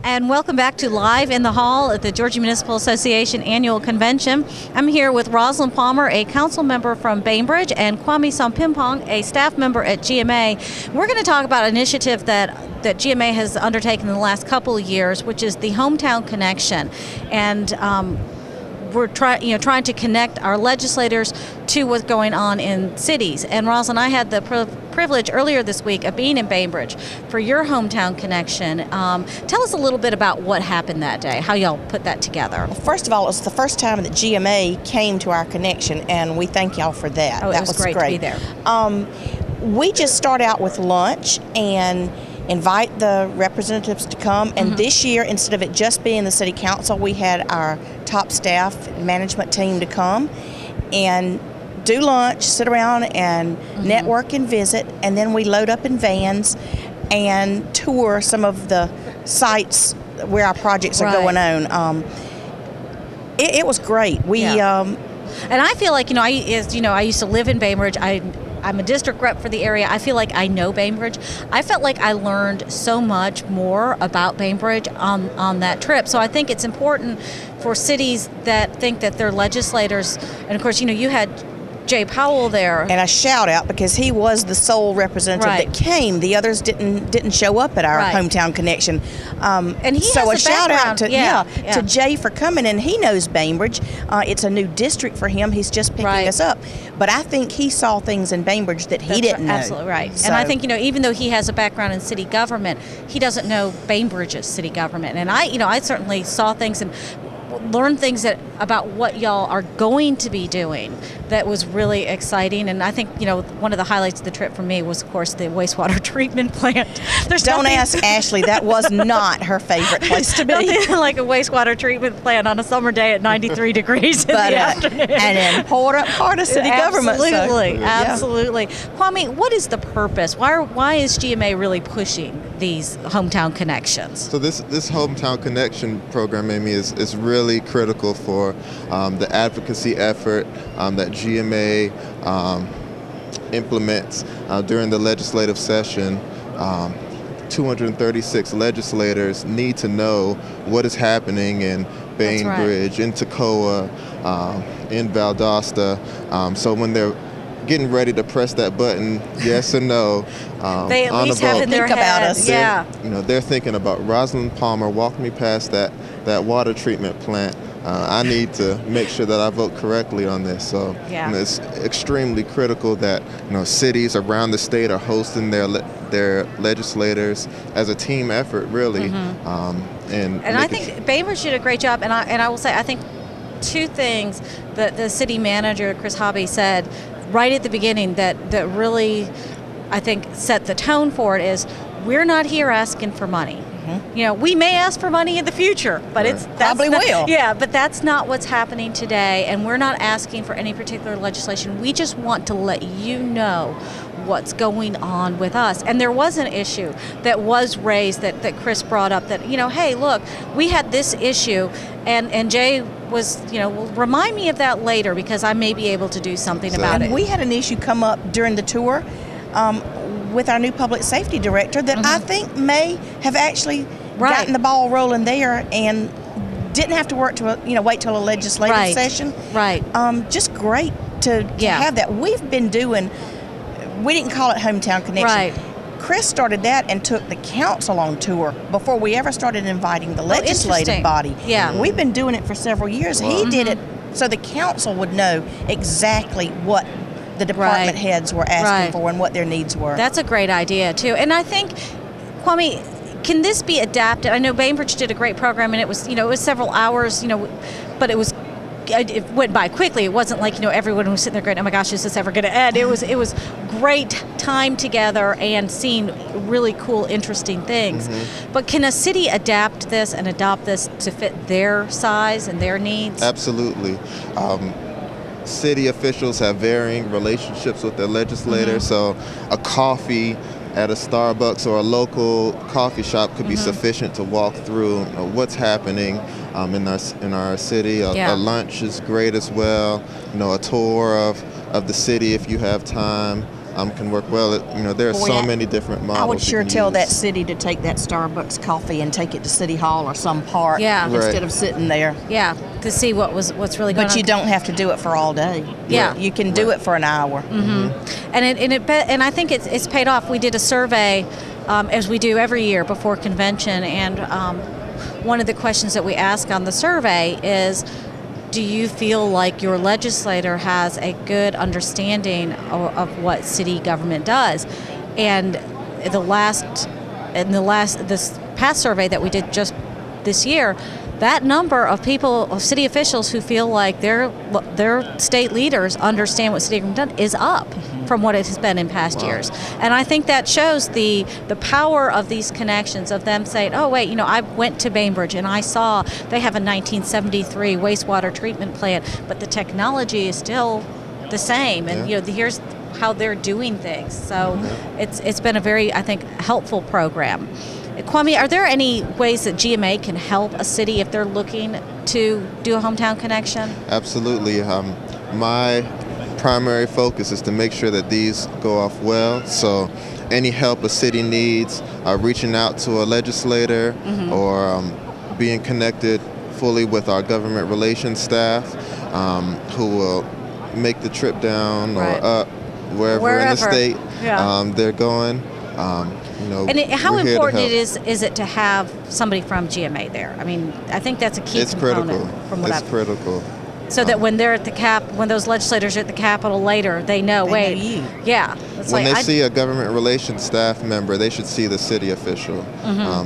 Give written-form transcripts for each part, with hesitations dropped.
And welcome back to Live in the Hall at the Georgia Municipal Association Annual Convention. I'm here with Rosalind Palmer, a council member from Bainbridge, and Kwame Sampimpong, a staff member at GMA. We're going to talk about an initiative that GMA has undertaken in the last couple of years, which is the Hometown Connection. And we're trying to connect our legislators to what's going on in cities. And Rosalind, I had the privilege earlier this week of being in Bainbridge for your Hometown Connection. Tell us a little bit about what happened that day, how y'all put that together. Well, first of all, it was the first time that GMA came to our connection, and we thank y'all for that. Oh, that was great to be there. We just start out with lunch and invite the representatives to come, and this year, instead of it just being the city council, we had our top staff management team to come and do lunch, sit around and network and visit, and then we load up in vans and tour some of the sites where our projects are going on. It was great. And I feel like, I used to live in Bainbridge. I'm a district rep for the area. I feel like I know Bainbridge. I felt like I learned so much more about Bainbridge on that trip. So I think it's important for cities that think that their legislators, and of course, you had Jay Powell there. And a shout out, because he was the sole representative that came. The others didn't show up at our Hometown Connection. And he so has a shout out to to Jay for coming, and he knows Bainbridge. It's a new district for him. He's just picking us up. But I think he saw things in Bainbridge that he didn't know. Absolutely right. So, and I think, even though he has a background in city government, he doesn't know Bainbridge's city government. And I certainly saw things and learn things about what y'all are going to be doing that was really exciting. And I think one of the highlights of the trip for me was, of course, the wastewater treatment plant. Don't ask Ashley, that was not her favorite place to be. Nothing like a wastewater treatment plant on a summer day at 93 degrees in the afternoon. An important part of city government. Absolutely. Kwame, what is the purpose? Why is GMA really pushing these hometown connections? So this hometown connection program, Amy, is really critical for the advocacy effort that GMA implements during the legislative session. 236 legislators need to know what is happening in Bainbridge, in Toccoa, in Valdosta. So when they're getting ready to press that button, yes or no, they at least have in their head about us. They're thinking about Rosalind Palmer walking me past that water treatment plant. I need to make sure that I vote correctly on this. So it's extremely critical that cities around the state are hosting their legislators as a team effort, really. And I think Bainbridge did a great job. And I will say, I think two things that the city manager, Chris Hobby, said right at the beginning that really, I think, set the tone for it is, we're not here asking for money. We may ask for money in the future, but but that's not what's happening today, and we're not asking for any particular legislation. We just want to let you know what's going on with us. And there was an issue that was raised that Chris brought up that, hey, look, we had this issue, and Jay was, well, remind me of that later because I may be able to do something about it. And we had an issue come up during the tour with our new public safety director that I think may have actually gotten the ball rolling there and didn't have to wait till a legislative session. Just great to have that. We've been doing, we didn't call it Hometown Connection. Chris started that and took the council on tour before we ever started inviting the legislative body. We've been doing it for several years. He did it so the council would know exactly what the department heads were asking for and what their needs were. That's a great idea too. And I think, Kwame, can this be adapted? I know Bainbridge did a great program, and it was it was several hours, but it went by quickly. It wasn't like everyone was sitting there going, oh my gosh, is this ever going to end? It was great time together and seeing really cool, interesting things. But can a city adapt this and adopt this to fit their size and their needs? Absolutely. City officials have varying relationships with their legislators, so a coffee at a Starbucks or a local coffee shop could be sufficient to walk through what's happening in our city. A lunch is great as well. A tour of the city if you have time. can work well. There are so many different models. I would sure tell use. that city to take that Starbucks coffee and take it to City Hall or some park instead of sitting there. Yeah, to see what's really going on. But you don't have to do it for all day. Yeah, you can do it for an hour. Mm-hmm. And I think it's paid off. We did a survey, as we do every year before convention, and one of the questions that we ask on the survey is, do you feel like your legislator has a good understanding of what city government does? And this past survey that we did just this year, that number of people, of city officials who feel like their state leaders understand what city government does is up from what it has been in past years. And I think that shows the power of these connections, of them saying, oh wait, I went to Bainbridge and I saw they have a 1973 wastewater treatment plant, but the technology is still the same, and here's how they're doing things. So it's been a very, I think, helpful program. Kwame, are there any ways that GMA can help a city if they're looking to do a hometown connection? Absolutely. My primary focus is to make sure that these go off well. So any help a city needs, reaching out to a legislator or being connected fully with our government relations staff who will make the trip down or up wherever in the state they're going. How important is it to have somebody from GMA there? I mean, I think that's a key component. It's critical. So that when they're at when those legislators are at the Capitol later, they know. When they see a government relations staff member, they should see the city official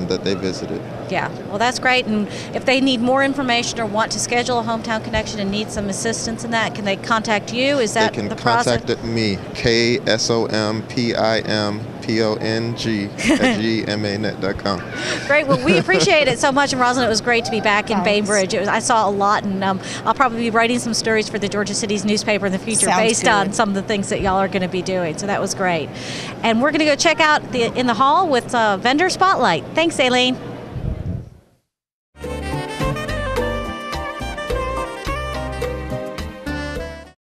that they visited. Yeah, well, that's great. And if they need more information or want to schedule a hometown connection and need some assistance in that, can they contact you? Is that the process? They can contact me, KSOMPIMPONG@gmanet.com. Great. Well, we appreciate it so much. And Rosalind, it was great to be back in Bainbridge. I saw a lot, and I'll probably be writing some stories for the Georgia City's newspaper in the future based on some of the things that y'all are going to be doing. So that was great. And we're going to go check out in the hall with Vendor Spotlight. Thanks, Aileen.